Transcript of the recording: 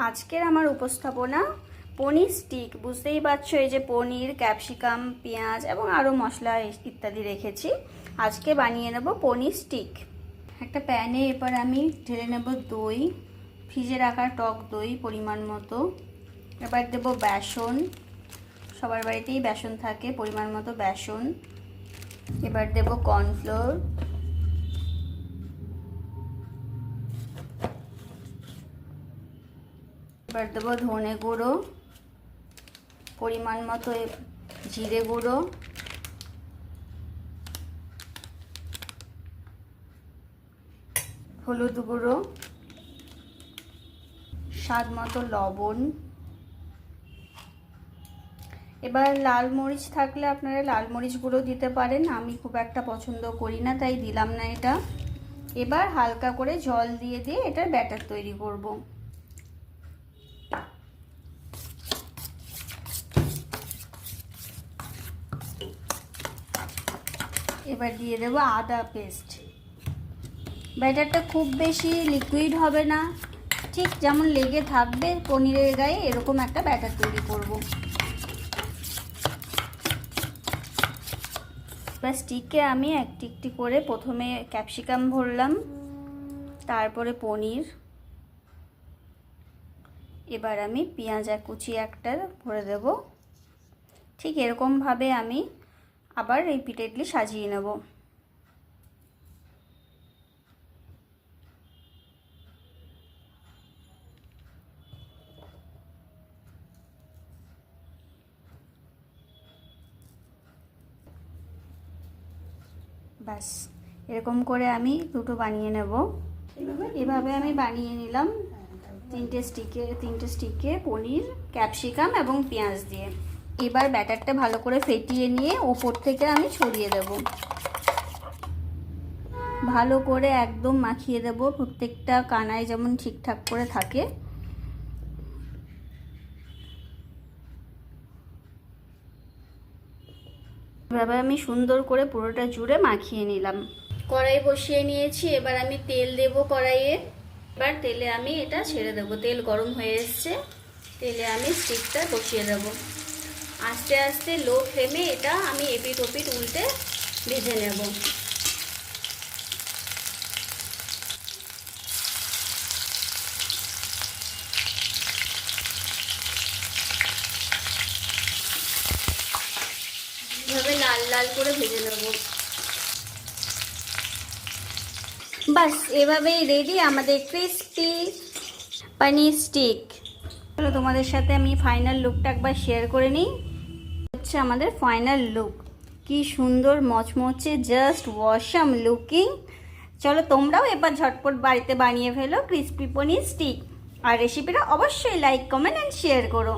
আজকের আমার উপস্থাপনা পনির স্টিক। বুঝতেই পারছো, এই যে পনির, ক্যাপসিকাম, পেঁয়াজ এবং আরও মশলা ইত্যাদি রেখেছি। আজকে বানিয়ে নেব পনির স্টিক। একটা প্যানে এবার আমি ঢেলে নেব দই, ফ্রিজে রাখা টক দই পরিমাণ মতো। এবার দেব বেসন, সবার বাড়িতেই বেসন থাকে, পরিমাণ মতো বেসন। এবার দেব কর্নফ্লোর, এবার দেবো ধনে গুঁড়ো, পরিমাণ মতো জিরে গুঁড়ো, হলুদ গুঁড়ো, স্বাদ মতো লবণ। এবার লাল মরিচ থাকলে আপনারা লাল মরিচ গুঁড়ো দিতে পারেন, আমি খুব একটা পছন্দ করি না তাই দিলাম না এটা। এবার হালকা করে জল দিয়ে এটার ব্যাটার তৈরি করব। এবার দিয়ে দেবো আদা পেস্ট। ব্যাটারটা খুব বেশি লিকুইড হবে না, ঠিক যেমন লেগে থাকবে পনিরের গায়ে এরকম একটা ব্যাটার তৈরি করব। এবার স্টিকে আমি একটি একটি করে প্রথমে ক্যাপসিকাম ভরলাম, তারপরে পনির, এবার আমি পেঁয়াজ কুচি একটা ভরে দেব। ঠিক এরকমভাবে আমি আবার রিপিটেডলি সাজিয়ে নেব। ব্যাস এরকম করে আমি দুটো বানিয়ে নেব। এভাবে আমি বানিয়ে নিলাম তিনটে স্টিকে পনির, ক্যাপসিকাম এবং পেঁয়াজ দিয়ে। এবার ব্যাটারটা ভালো করে ফেটিয়ে নিয়ে ওপর থেকে আমি ছড়িয়ে দেব। ভালো করে একদম মাখিয়ে দেব, প্রত্যেকটা কানায় যেমন ঠিকঠাক করে থাকে। এভাবে আমি সুন্দর করে পুরোটা জুড়ে মাখিয়ে নিলাম। কড়াই বসিয়ে নিয়েছি, এবার আমি তেল দেব কড়াইয়ে। এবার তেলে আমি এটা ছেড়ে দেবো। তেল গরম হয়ে এসছে, তেলে আমি স্টিকটা বসিয়ে দেব। আস্তে আস্তে লো ফ্লেমে এটা আমি এপিট ওপিট উল্টে ভেজে নেব। এভাবে লাল লাল করে ভেজে নেব। বাস এভাবেই রেডি আমাদের ক্রিস্পি পনির স্টিক। চলো তোমাদের সাথে আমি ফাইনাল লুকটা একবার শেয়ার করে নিই। হচ্ছে আমাদের ফাইনাল লুক, কি সুন্দর মচমচে, জাস্ট ওয়াসাম লুকিং। চলো তোমরাও এবার ঝটপট বাড়িতে বানিয়ে ফেলো ক্রিস্পি পনির স্টিক। আর রেসিপিটা অবশ্যই লাইক, কমেন্ট অ্যান্ড শেয়ার করো।